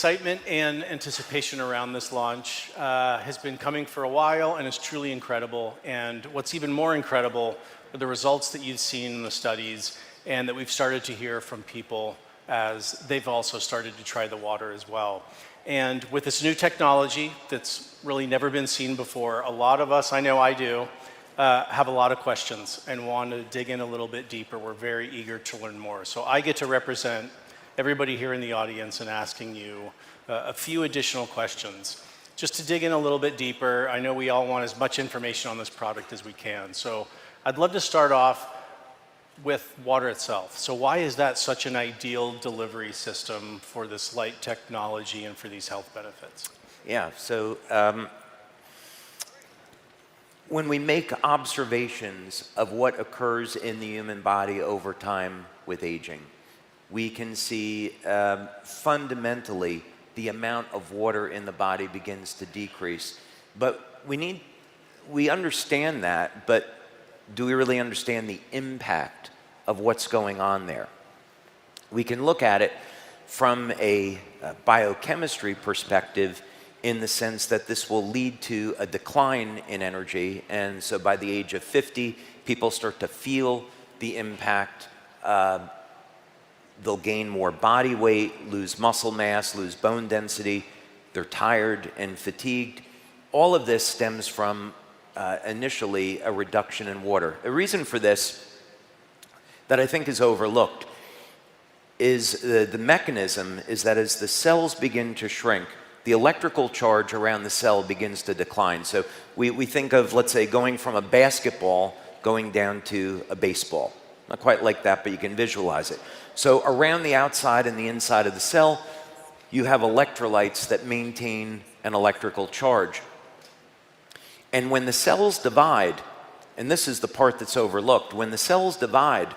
excitement and anticipation around this launch has been coming for a while and is truly incredible. And what's even more incredible are the results that you've seen in the studies and that we've started to hear from people as they've also started to try the water as well. And with this new technology that's really never been seen before, a lot of us, I know I do, have a lot of questions and want to dig in a little bit deeper. We're very eager to learn more. So I get to represent everybody here in the audience and asking you a few additional questions. Just to dig in a little bit deeper, I know we all want as much information on this product as we can. So I'd love to start off with water itself. So why is that such an ideal delivery system for this light technology and for these health benefits? Yeah, so when we make observations of what occurs in the human body over time with aging, we can see fundamentally the amount of water in the body begins to decrease. But we understand that, but do we really understand the impact of what's going on there? We can look at it from a biochemistry perspective in the sense that this will lead to a decline in energy. And so by the age of 50, people start to feel the impact. They'll gain more body weight, lose muscle mass, lose bone density. They're tired and fatigued. All of this stems from initially a reduction in water. A reason for this that I think is overlooked is the mechanism is that as the cells begin to shrink, the electrical charge around the cell begins to decline. So we think of, let's say, going from a basketball going down to a baseball. Not quite like that, but you can visualize it. So around the outside and the inside of the cell, you have electrolytes that maintain an electrical charge. And when the cells divide, and this is the part that's overlooked, when the cells divide,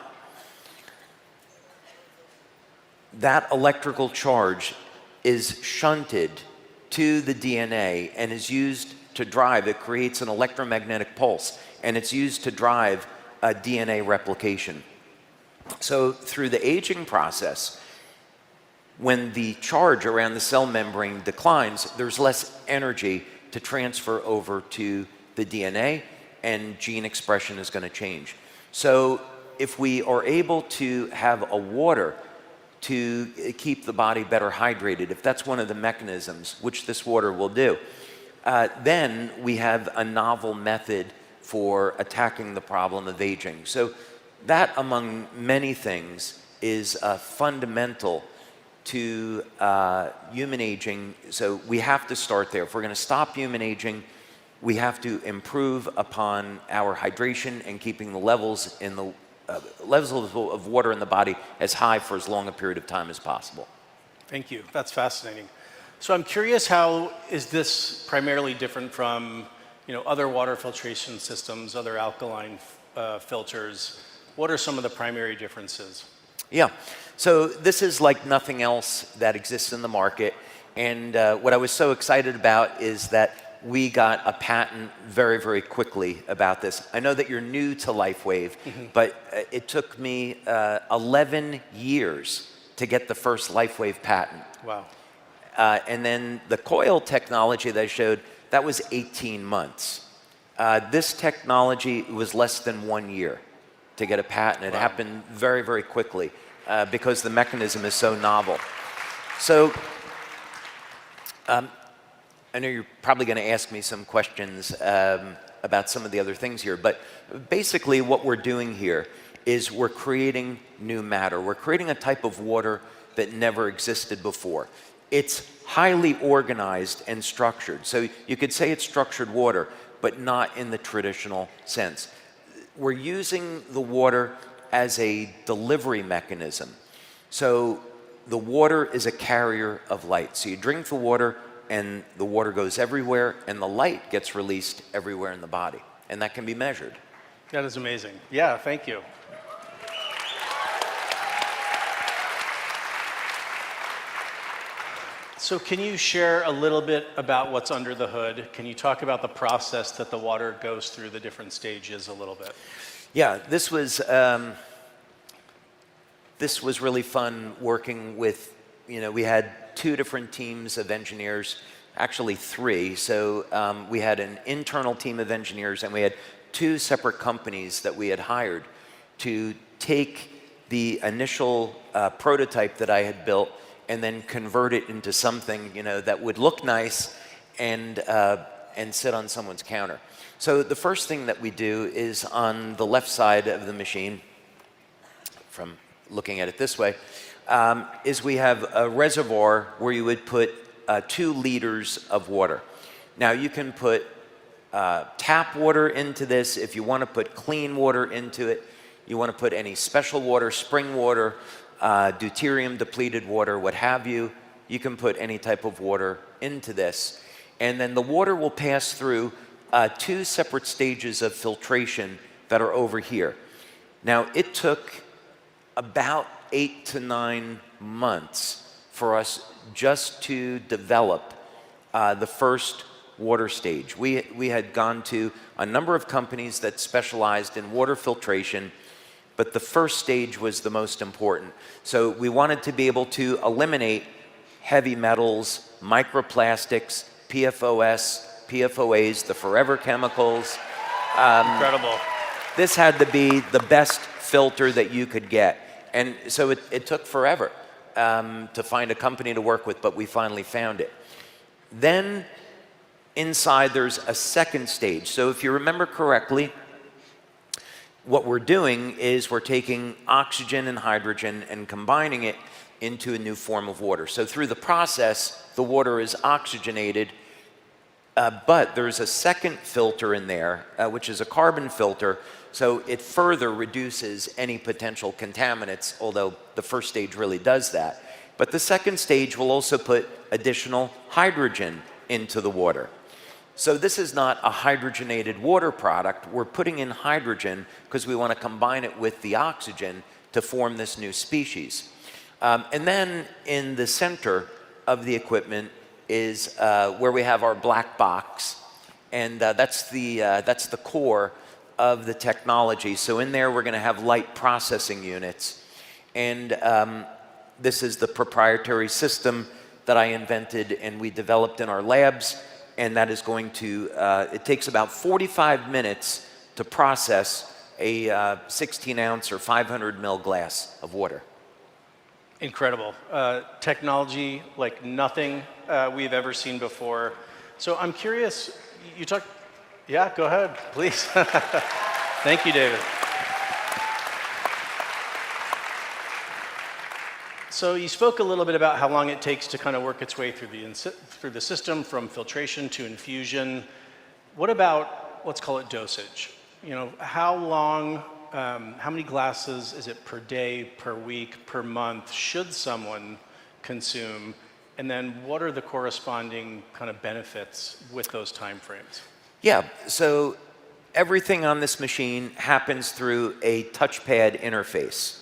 that electrical charge is shunted to the DNA and is used to drive, it creates an electromagnetic pulse, and it's used to drive DNA replication. So through the aging process, when the charge around the cell membrane declines, there's less energy to transfer over to the DNA, and gene expression is going to change. So if we are able to have a water to keep the body better hydrated, if that's one of the mechanisms, which this water will do, then we have a novel method for attacking the problem of aging. So that, among many things, is fundamental to human aging. So we have to start there. If we're going to stop human aging, we have to improve upon our hydration and keeping the levels of water in the body as high for as long a period of time as possible. Thank you. That's fascinating. So I'm curious, how is this primarily different from other water filtration systems, other alkaline filters? What are some of the primary differences? Yeah, so this is like nothing else that exists in the market. And what I was so excited about is that we got a patent very, very quickly about this. I know that you're new to LifeWave, but it took me 11 years to get the first LifeWave patent. Wow. And then the coil technology that I showed, that was 18 months. This technology was less than 1 year to get a patent. It happened very, very quickly because the mechanism is so novel. So I know you're probably going to ask me some questions about some of the other things here, but basically what we're doing here is we're creating new matter. We're creating a type of water that never existed before. It's highly organized and structured. So you could say it's structured water, but not in the traditional sense. We're using the water as a delivery mechanism. So the water is a carrier of light. So you drink the water, and the water goes everywhere, and the light gets released everywhere in the body. And that can be measured. That is amazing. Yeah, thank you. So can you share a little bit about what's under the hood? Can you talk about the process that the water goes through, the different stages a little bit? Yeah, this was really fun working with we had 2 different teams of engineers, actually 3. So we had an internal team of engineers, and we had 2 separate companies that we had hired to take the initial prototype that I had built and then convert it into something that would look nice and sit on someone's counter. So the first thing that we do is on the left side of the machine, from looking at it this way, is we have a reservoir where you would put 2 liters of water. Now you can put tap water into this. If you want to put clean water into it, you want to put any special water, spring water, deuterium depleted water, what have you, you can put any type of water into this. And then the water will pass through 2 separate stages of filtration that are over here. Now it took about 8 to 9 months for us just to develop the first water stage. We had gone to a number of companies that specialized in water filtration, but the first stage was the most important. So we wanted to be able to eliminate heavy metals, microplastics, PFOS, PFOAs, the forever chemicals. Incredible. This had to be the best filter that you could get. And so it took forever to find a company to work with, but we finally found it. Then inside there's a second stage. So if you remember correctly, what we're doing is we're taking oxygen and hydrogen and combining it into a new form of water. So through the process, the water is oxygenated, but there's a second filter in there, which is a carbon filter, so it further reduces any potential contaminants, although the first stage really does that. But the second stage will also put additional hydrogen into the water. So this is not a hydrogenated water product. We're putting in hydrogen because we want to combine it with the oxygen to form this new species. And then in the center of the equipment is where we have our black box, and that's the core of the technology. So in there we're going to have light processing units, and this is the proprietary system that I invented and we developed in our labs, and that is going to, it takes about 45 minutes to process a 16-ounce or 500 ml glass of water. Incredible. Technology like nothing we've ever seen before. So I'm curious, you talk, yeah, go ahead, please. Thank you, David. So you spoke a little bit about how long it takes to kind of work its way through the system from filtration to infusion. What about, let's call it dosage? How long, how many glasses is it per day, per week, per month should someone consume? And then what are the corresponding kind of benefits with those time frames? Yeah, so everything on this machine happens through a touchpad interface.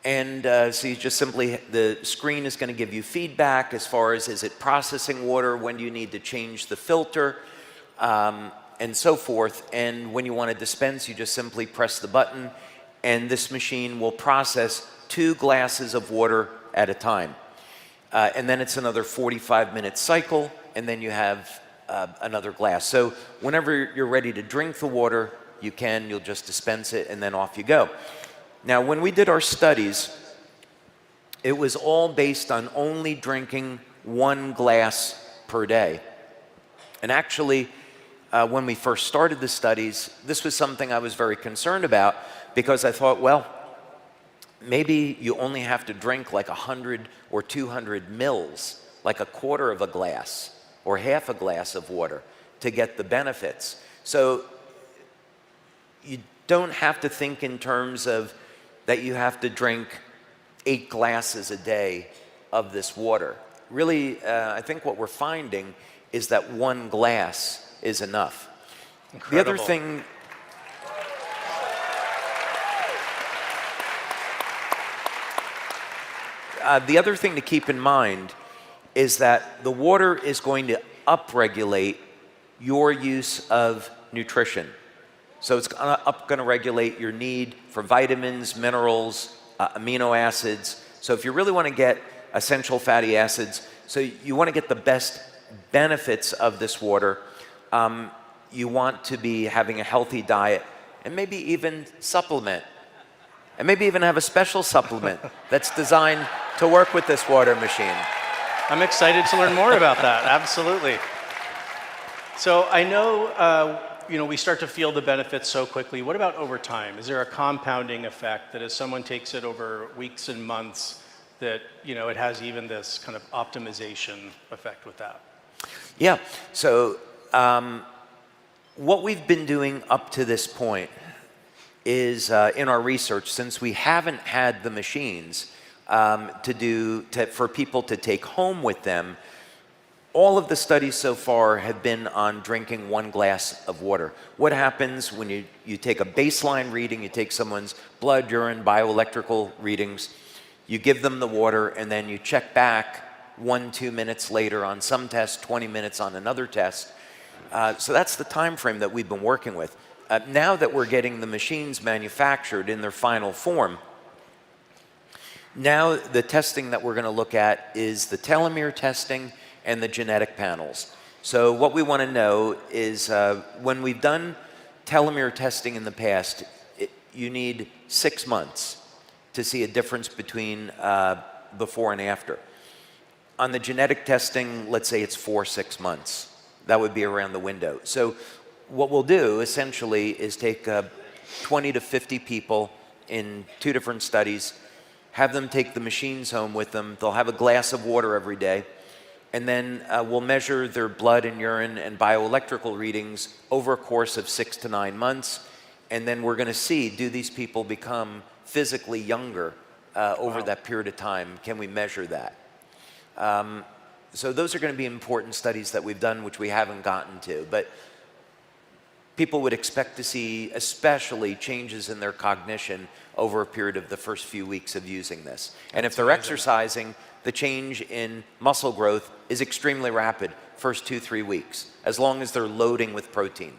And so you just simply, the screen is going to give you feedback as far as, is it processing water, when do you need to change the filter, and so forth. And when you want to dispense, you just simply press the button, and this machine will process 2 glasses of water at a time. And then it's another 45-minute cycle, and then you have another glass. So whenever you're ready to drink the water, you'll just dispense it, and then off you go. Now, when we did our studies, it was all based on only drinking 1 glass per day. And actually, when we first started the studies, this was something I was very concerned about, because I thought, well, maybe you only have to drink like 100 or 200 mils, like a quarter of a glass or half a glass of water to get the benefits. So you don't have to think in terms of that you have to drink 8 glasses a day of this water. Really, I think what we're finding is that 1 glass is enough. Incredible. The other thing, to keep in mind is that the water is going to upregulate your use of nutrition. So it's going to regulate your need for vitamins, minerals, amino acids. So if you really want to get essential fatty acids. So you want to get the best benefits of this water. You want to be having a healthy diet, and maybe even supplement. And maybe even have a special supplement that's designed to work with this water machine. I'm excited to learn more about that, absolutely. So I know, we start to feel the benefits so quickly. What about over time? Is there a compounding effect that as someone takes it over weeks and months, that it has even this kind of optimization effect with that? Yeah, so what we've been doing up to this point is in our research, since we haven't had the machines for people to take home with them, all of the studies so far have been on drinking 1 glass of water. What happens when you take a baseline reading, you take someone's blood, urine, bioelectrical readings, you give them the water, and then you check back 1-2 minutes later on some test, 20 minutes on another test. So that's the time frame that we've been working with. Now that we're getting the machines manufactured in their final form, now the testing that we're going to look at is the telomere testing and the genetic panels. So what we want to know is when we've done telomere testing in the past, you need 6 months to see a difference between before and after. On the genetic testing, let's say it's 4-6 months. That would be around the window. So what we'll do essentially is take 20 to 50 people in 2 different studies, have them take the machines home with them. They'll have a glass of water every day, and then we'll measure their blood and urine and bioelectrical readings over a course of 6 to 9 months, and then we're going to see, do these people become physically younger over that period of time? Can we measure that? So those are going to be important studies that we've done, which we haven't gotten to. But people would expect to see especially changes in their cognition over a period of the first few weeks of using this. And if they're exercising, the change in muscle growth is extremely rapid, first 2-3 weeks, as long as they're loading with protein.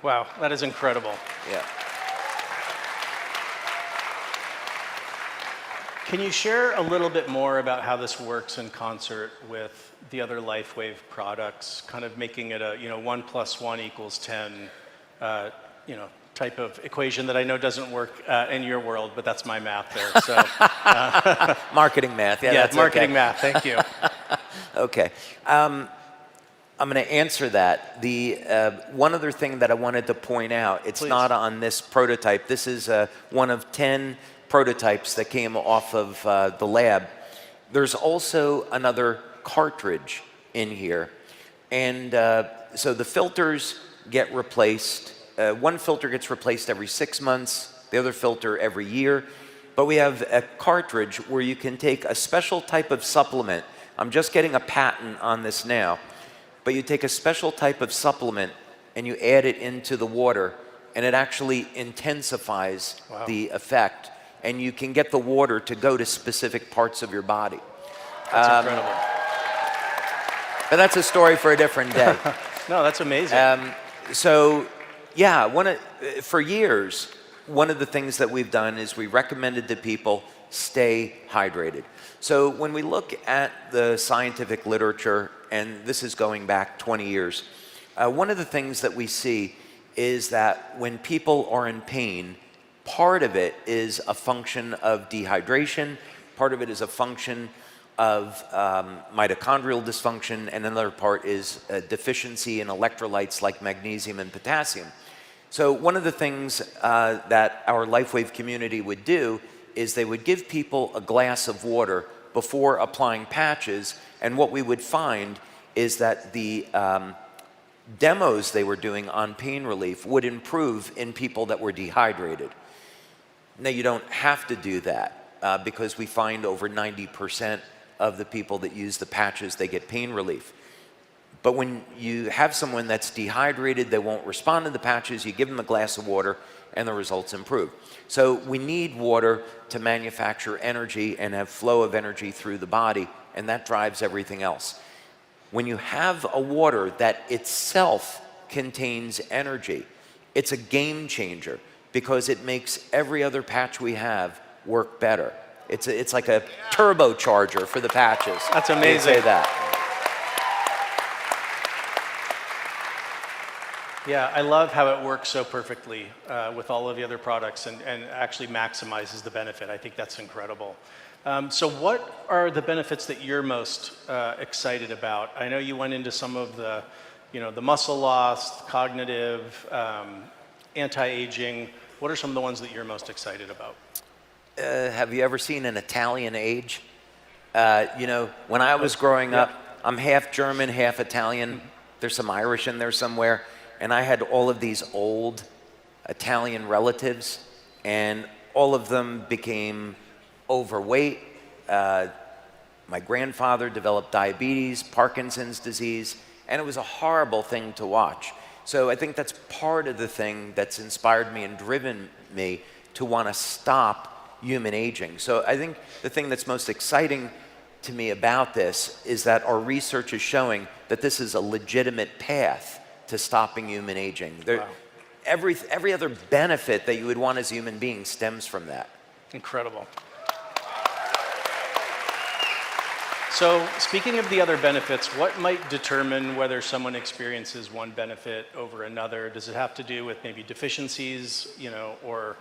Wow, that is incredible. Yeah. Can you share a little bit more about how this works in concert with the other LifeWave products, kind of making it a 1 + 1 = 10 type of equation that I know doesn't work in your world, but that's my math there. So Marketing math. Yeah, that's marketing okay. math. Thank you. Okay. I'm going to answer that. The one other thing that I wanted to point out, it's Please. not on this prototype. This is one of 10 prototypes that came off of the lab. There's also another cartridge in here. And so the filters get replaced. One filter gets replaced every 6 months, the other filter every year. But we have a cartridge where you can take a special type of supplement. I'm just getting a patent on this now. But you take a special type of supplement and you add it into the water, and it actually intensifies the effect. And you can get the water to go to specific parts of your body. That's incredible. But that's a story for a different day. No, that's amazing. So, yeah, for years, one of the things that we've done is we recommended to people stay hydrated. So when we look at the scientific literature, and this is going back 20 years, one of the things that we see is that when people are in pain, part of it is a function of dehydration, part of it is a function of mitochondrial dysfunction, and another part is a deficiency in electrolytes like magnesium and potassium. So one of the things that our LifeWave community would do is they would give people a glass of water before applying patches, and what we would find is that the demos they were doing on pain relief would improve in people that were dehydrated. Now, you don't have to do that because we find over 90% of the people that use the patches, they get pain relief. But when you have someone that's dehydrated, they won't respond to the patches, you give them a glass of water, and the results improve. So we need water to manufacture energy and have flow of energy through the body, and that drives everything else. When you have a water that itself contains energy, it's a game changer because it makes every other patch we have work better. It's like a turbocharger for the patches. That's I'd amazing. say that. Yeah, I love how it works so perfectly with all of the other products and actually maximizes the benefit. I think that's incredible. So what are the benefits that you're most excited about? I know you went into some of the, the muscle loss, cognitive, anti-aging. What are some of the ones that you're most excited about? Have you ever seen an Italian age? When I was growing up, I'm half German, half Italian. There's some Irish in there somewhere. And I had all of these old Italian relatives, and all of them became overweight. My grandfather developed diabetes, Parkinson's disease, and it was a horrible thing to watch. So I think that's part of the thing that's inspired me and driven me to want to stop human aging. So I think the thing that's most exciting to me about this is that our research is showing that this is a legitimate path to stopping human aging. Wow. Every other benefit that you would want as a human being stems from that. Incredible. So speaking of the other benefits, what might determine whether someone experiences one benefit over another? Does it have to do with maybe deficiencies, or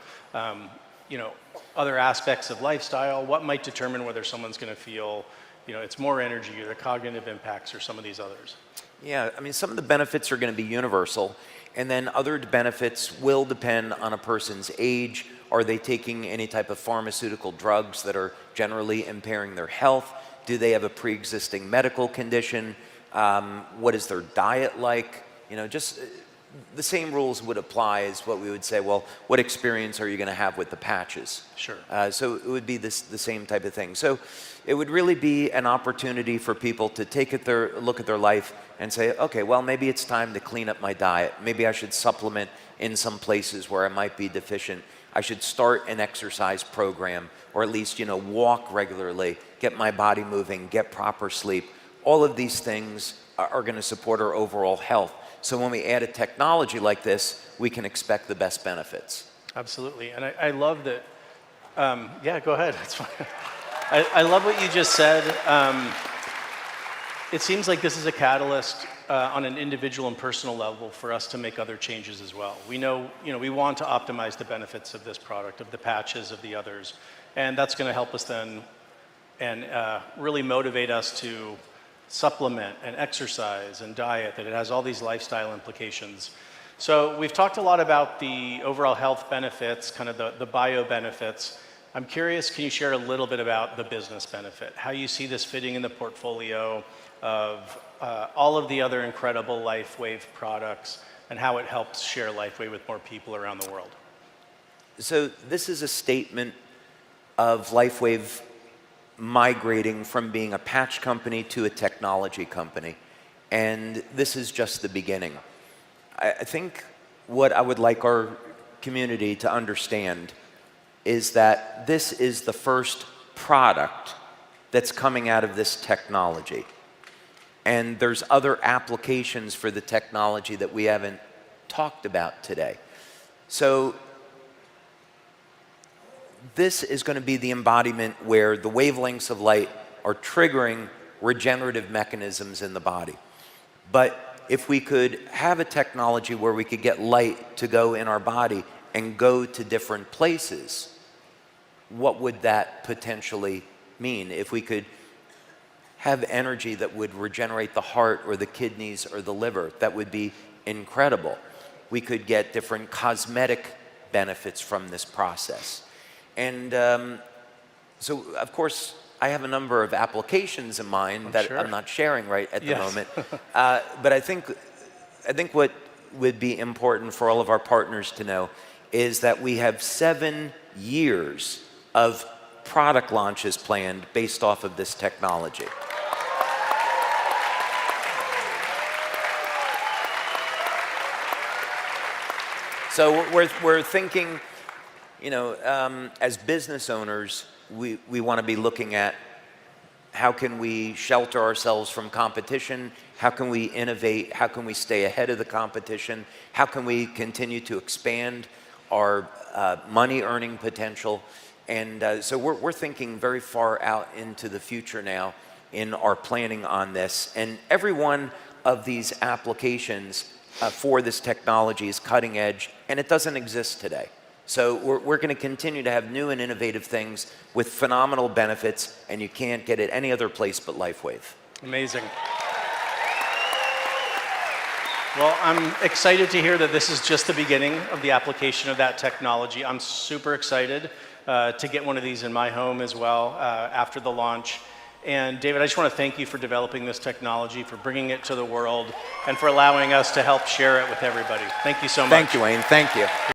other aspects of lifestyle? What might determine whether someone's going to feel, it's more energy or the cognitive impacts or some of these others? Yeah, I mean, some of the benefits are going to be universal, and then other benefits will depend on a person's age. Are they taking any type of pharmaceutical drugs that are generally impairing their health? Do they have a pre-existing medical condition? What is their diet like? Just the same rules would apply as what we would say, well, what experience are you going to have with the patches? Sure. So it would be the same type of thing. So it would really be an opportunity for people to take a look at their life and say, okay, well, maybe it's time to clean up my diet. Maybe I should supplement in some places where I might be deficient. I should start an exercise program, or at least, walk regularly, get my body moving, get proper sleep. All of these things are going to support our overall health. So when we add a technology like this, we can expect the best benefits. Absolutely. And I love that. Yeah, go ahead. That's fine. I love what you just said. It seems like this is a catalyst on an individual and personal level for us to make other changes as well. We know, we want to optimize the benefits of this product, of the patches, of the others. And that's going to help us then and really motivate us to supplement and exercise and diet, that it has all these lifestyle implications. So we've talked a lot about the overall health benefits, kind of the bio benefits. I'm curious, can you share a little bit about the business benefit? How you see this fitting in the portfolio of all of the other incredible LifeWave products, and how it helps share LifeWave with more people around the world? So this is a statement of LifeWave migrating from being a patch company to a technology company. And this is just the beginning. I think what I would like our community to understand is that this is the first product that's coming out of this technology. And there's other applications for the technology that we haven't talked about today. So this is going to be the embodiment where the wavelengths of light are triggering regenerative mechanisms in the body. But if we could have a technology where we could get light to go in our body and go to different places, what would that potentially mean? If we could have energy that would regenerate the heart or the kidneys or the liver, that would be incredible. We could get different cosmetic benefits from this process. And so, of course, I have a number of applications in mind that I'm not sharing right at the moment. But I think what would be important for all of our partners to know is that we have 7 years of product launches planned based off of this technology. So we're thinking, as business owners, we want to be looking at how can we shelter ourselves from competition, how can we innovate, how can we stay ahead of the competition, how can we continue to expand our money earning potential. And so we're thinking very far out into the future now in our planning on this. And every one of these applications for this technology is cutting edge, and it doesn't exist today. So we're going to continue to have new and innovative things with phenomenal benefits, and you can't get it any other place but LifeWave. Amazing. Well, I'm excited to hear that this is just the beginning of the application of that technology. I'm super excited to get one of these in my home as well after the launch. And David, I just want to thank you for developing this technology, for bringing it to the world, and for allowing us to help share it with everybody. Thank you so much. Thank you, Wayne. Thank you.